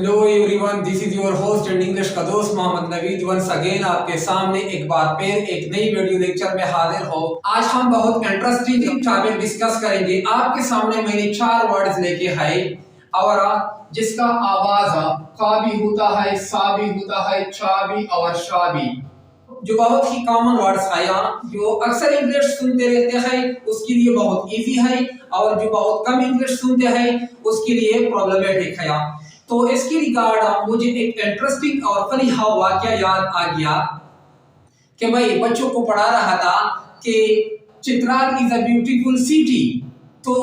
Hello everyone, this is your host and English का दोस्त Mohammad Naveed once again आपके सामने एक बार फिर एक नई वीडियो लेक्चर में हाजिर हो। आज हम बहुत इंटरेस्टिंग टॉपिक डिस्कस करेंगे। आपके सामने मैंने 4 वर्ड्स लेके है और जिसका आवाज का भी होता है, सा भी होता है, चा भी और शा भी, जो बहुत ही कॉमन वर्ड्स है जो अक्सर इंग्लिश सुनते रहते हैं उसके लिए बहुत इजी है, और जो बहुत कम इंग्लिश सुनते हैं उसके लिए प्रॉब्लमेटिक है। तो इसके रिगार्ड मुझे एक इंटरेस्टिंग और फनी वाकया याद आ गया कि मैं बच्चों को पढ़ा रहा था कि Chitral is a beautiful city. तो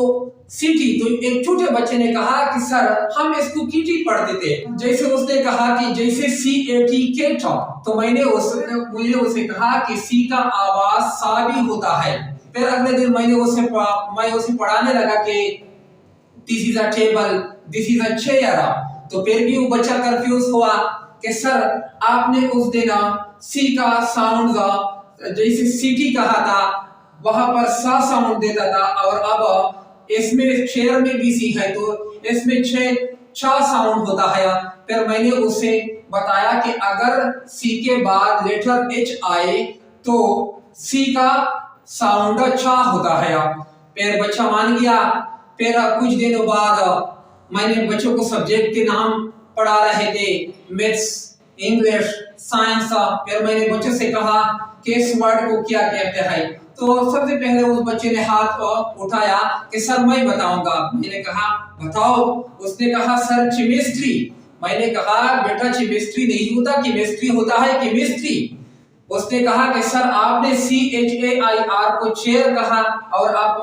सिटी, तो एक छोटे बच्चे ने कहा कि सर हम इसको कीटी पढ़ते थे। जैसे उसने कहा कि जैसे CAT केट, तो मुझे उसे कहा कि सी का आवाज सा भी होता है। फिर अगले दिन मैं उसे पढ़ाने लगा कि this is a table, this is a chair. तो फिर भी वो बच्चा कंफ्यूज हुआ कि सर आपने उस दिन सी का साउंड जैसे सिटी कहा था वहां पर सा साउंड देता था, और अब इसमें चेयर में भी सी है तो इसमें चा साउंड होता है। फिर मैंने उसे बताया कि अगर सी के बाद लेटर H आए तो सी का साउंड चा होता है। फिर बच्चा मान गया। फिर कुछ दिनों बाद मैंने बच्चों को सब्जेक्ट के नाम पढ़ा रहे थे, मैथ्स, इंग्लिश, साइंस। फिर मैंने बच्चों से कहा कि इस वर्ड को क्या कहते हैं। तो सबसे पहले उस बच्चे ने हाथ उठाया कि सर मैं बताऊंगा। मैंने कहा बताओ। उसने कहा सर केमिस्ट्री। मैंने कहा बेटा केमिस्ट्री नहीं होता, केमिस्ट्री होता है केमिस्ट्री। उसने कहा कि सर आपने CHAIR को चेयर कहा और आप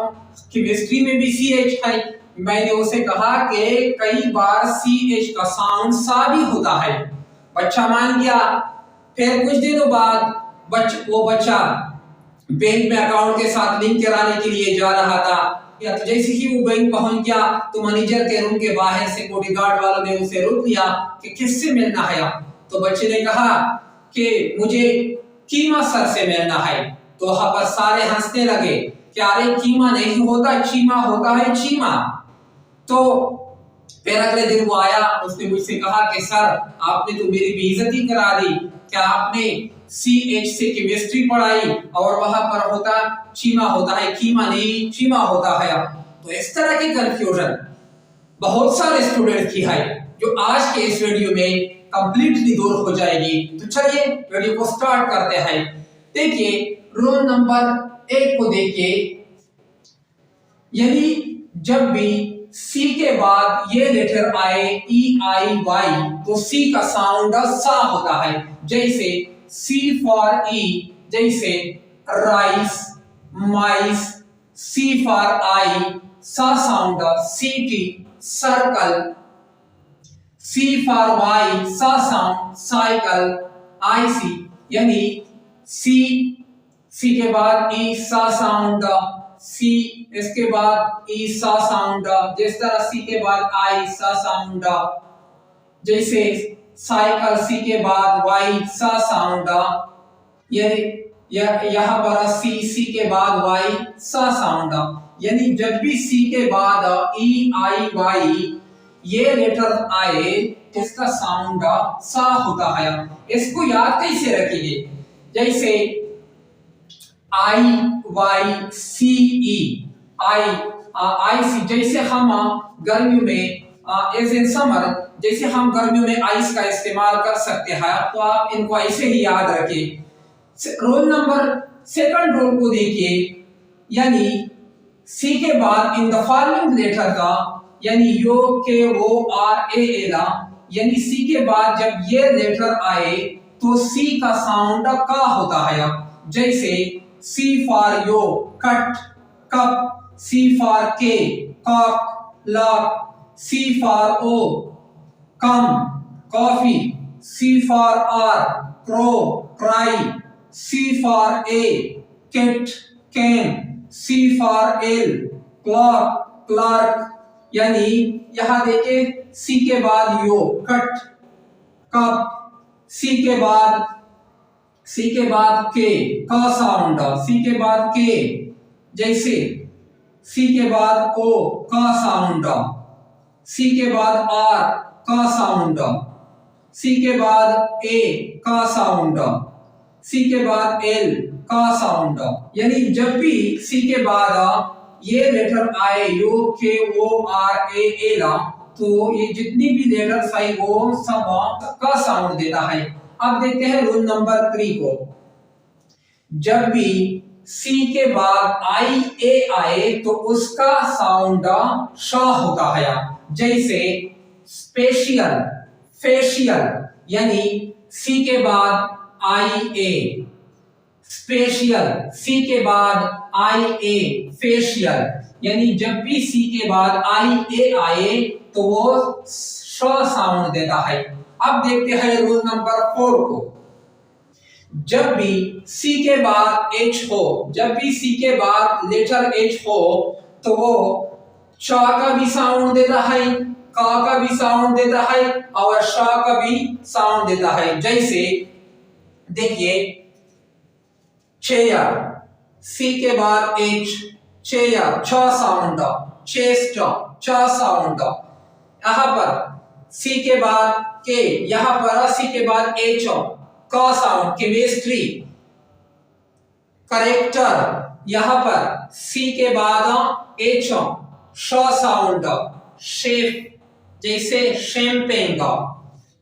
केमिस्ट्री में भी CH है। मैंने उसे कहा कि कई बार CH का साउंड सा भी होता है। बच्चा मान गया। फिर कुछ दिनों बाद वो बच्चा बैंक में अकाउंट के साथ लिंक कराने के लिए जा रहा था। तो जैसे ही वो बैंक पहुंच गया तो मैनेजर के रूम के बाहर से सिक्योरिटी गार्ड वालों ने उसे रोक लिया कि किससे मिलना है। तो बच्चे ने कहा कि मुझे कीमा सर से मिलना है। तो वहां पर सारे हंसने लगे कि अरे कीमा नहीं होता, चीमा होता है, चीमा। तो फिर अगले दिन वो आया, उसने मुझसे कहा कि सर आपने तो मेरी बेइज्जती करा दी। क्या आपने CH से केमिस्ट्री पढ़ाई और वहां पर होता चीमा होता है, कीमा नहीं चीमा होता है। तो इस तरह की कंफ्यूजन बहुत सारे स्टूडेंट की है जो आज के इस वीडियो में कंप्लीटली दूर हो जाएगी। तो चलिए वीडियो को स्टार्ट करते हैं। देखिए रोल नंबर 1 को देखिए, यानी जब भी सी के बाद ये लेटर आए EIY तो सी का साउंड सा होता है। जैसे C फॉर E, जैसे rice, mice. C for I, सा sound CT, circle. C for Y, सा साउंड साइकिल, IC। यानी C के बाद E सा साउंड, C इसके बाद E सा साउंड। जिस तरह C के बाद I सा साउंड, जैसे साइकिल C के बाद Y सा साउंड। यहाँ पर C के बाद Y सा साउंड। यानी जब भी C के बाद EIY ये लेटर आए इसका साउंड सा होता है। इसको याद कैसे रखिए, जैसे IYCE, IC। जैसे हम गर्मियों में एज इन समर, जैसे हम गर्मियों में आइस का इस्तेमाल कर सकते हैं, तो आप इनको ऐसे ही याद रखिए। रोल नंबर 2 रोल को देखिए, यानी C के बाद इन द फॉलोइंग लेटर का, यानी यो के वो RAL, यानी C के बाद जब ये लेटर आए तो C का साउंड का होता है। जैसे C for U cut, cup. C for K cock, lock. C for O come, coffee. C for R crow, cry. C for A kit, can. C for L clock, clerk. यानी यहां देखिए C के बाद यो cut, cup. C के बाद K का sound, C के बाद K। जैसे C के बाद O का साउंड, C के बाद R का साउंड, सी के बाद ए का साउंड, सी के बाद एल का साउंड। यानी जब भी सी के बाद ये लेटर आए यो के ओ आर ए एल, तो ये जितनी भी लेटर्स आई वो सब का साउंड देता है। अब देखते हैं रूल नंबर 3 को। जब भी सी के बाद आई ए आए तो उसका साउंड श होता है। जैसे स्पेशियल, फेशियल, यानी सी के बाद आई ए स्पेशियल, सी के बाद आई ए फेशियल, यानी जब भी सी के बाद आई ए आए तो वो श साउंड देता है। अब देखते हैं रूल नंबर 4 को। जब भी सी के बाद एच हो, जब भी सी के बाद लेटर एच हो तो वो च का भी साउंड देता है, का भी साउंड देता है और श का भी साउंड देता है। जैसे देखिए चेयर, सी के बाद एच, चेयर छ साउंड, चेस्ट छ साउंड। यहां पर सी के बाद के, यहां पर सी के बाद एच का साउंड, केमिस्ट्री। करेक्टर, यहां पर सी के बाद एच श साउंड, शेफ, जैसे शैंपेन।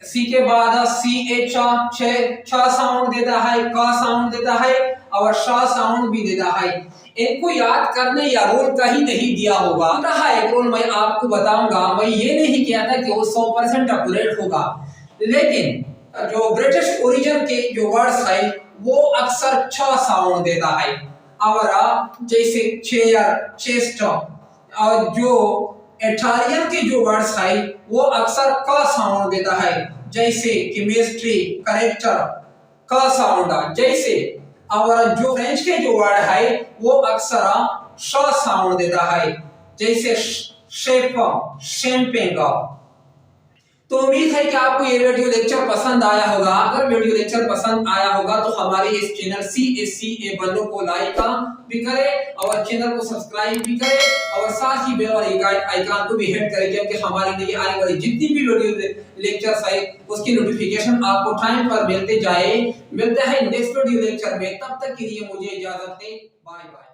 सी के बाद सी एच छ साउंड देता है, का साउंड देता है और श साउंड भी देता है। इनको याद करने या रोल कहीं नहीं दिया होगा। एक रोल मैं आपको बताऊंगा, मैं ये नहीं कहता कि वो 100% एक्यूरेट होगा, लेकिन जो ब्रिटिश ओरिजिन के जो वर्ड्स है वो अक्सर छ साउंड देता है। और जैसे चेयर, चेस्ट, और जो इटालियन के जो वर्ड्स है वो अक्सर क साउंड देता है। जैसे केमिस्ट्री, करेक्टर का साउंड। जैसे और जो फ्रेंच के जो वर्ड है वो अक्सर श साउंड देता है, जैसे शेफ, शैंपेन। तो उम्मीद है कि आपको ये वीडियो लेक्चर पसंद आया होगा। अगर वीडियो लेक्चर पसंद आया होगा तो हमारे इस चैनल CSCA बनो को लाइक भी करें और चैनल को सब्सक्राइब भी करें और साथ ही बेल आइकन को भी हिट करें, क्योंकि हमारी नई आने वाली जितनी भी वीडियो लेक्चर्स है उसकी नोटिफिकेशन आपको टाइम पर मिलते जाए। मिलते हैं नेक्स्ट वीडियो लेक्चर में, तब तक के लिए मुझे इजाजत दें। Bye bye.